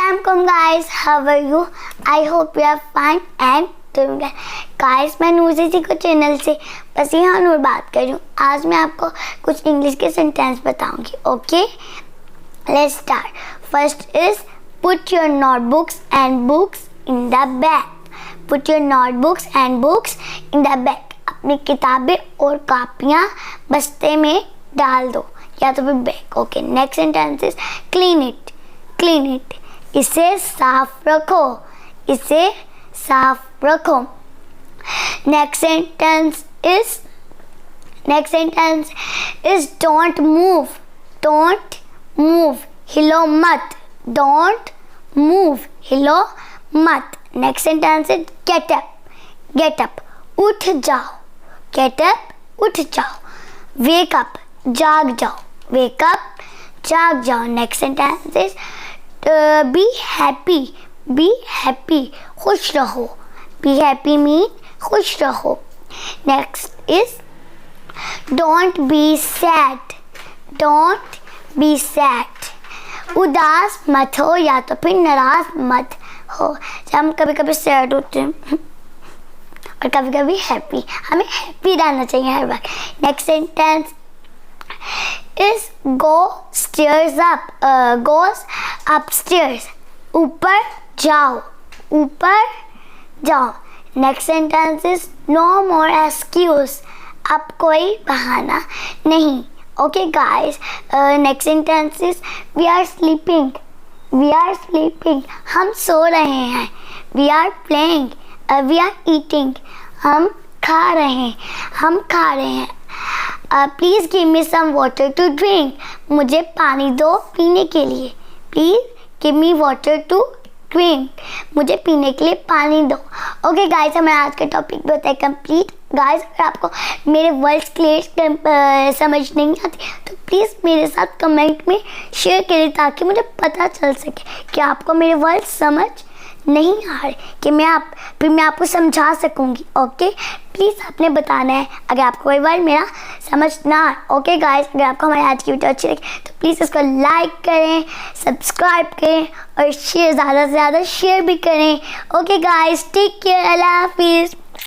Assalamualaikum guys, how are you? I hope you are fine and doing well. Guys, मैं नूर सीखो channel से फसीहा नूर बात कर रही हूँ. आज मैं आपको कुछ इंग्लिश के सेंटेंस बताऊंगी. Okay, let's start. First is put your notebooks and books in the bag. Put your notebooks and books in the bag. अपनी किताबें और कापियाँ बस्ते में डाल दो या तो फिर bag. Okay, next sentence is clean it. Clean it, इसे साफ रखो. इसे साफ रखो. Next sentence is don't move. Don't move, हिलो मत. डोंट मूव, हिलो मत. Next sentence is get up. Get up, उठ जाओ. गेट अप, उठ जाओ. वेक अप, जाग जाओ. वेक अप, जाग जाओ. Next sentence is be happy. Be happy, खुश रहो. बी हैप्पी मीन खुश रहो. Next is don't be sad. Don't be sad, उदास मत हो या तो फिर नाराज मत हो. जब हम कभी कभी सैड होते हैं और कभी कभी हैप्पी, हमें हैप्पी रहना चाहिए हर बार. Next sentence is go stairs up. Goes upstairs, ऊपर जाओ. ऊपर जाओ. Next sentence is no more excuse. अब कोई बहाना नहीं. Okay guys, next sentence is we are sleeping. We are sleeping, हम सो रहे हैं. We are playing. We are eating, हम खा रहे हैं. हम खा रहे हैं. Please give me some water to drink. मुझे पानी दो पीने के लिए. Please give me water to drink. मुझे पीने के लिए पानी दो. ओके गाइस, हमें आज का टॉपिक भी होता है कंप्लीट. गाइस, अगर आपको मेरे वर्ड्स क्लियर समझ नहीं आती तो प्लीज़ मेरे साथ कमेंट में शेयर करें ताकि मुझे पता चल सके कि आपको मेरे वर्ड्स समझ नहीं आ रहे, कि मैं आपको समझा सकूंगी. ओके, प्लीज़ आपने बताना है अगर आपको कोई वर्ड मेरा समझ ना आए. ओके गाइस, अगर आपको हमारी आज की वीडियो अच्छी लगी तो प्लीज़ इसको लाइक करें, सब्सक्राइब करें और शेयर ज़्यादा से ज़्यादा शेयर भी करें. Okay guys, take care. अल्लाह हाफिज़.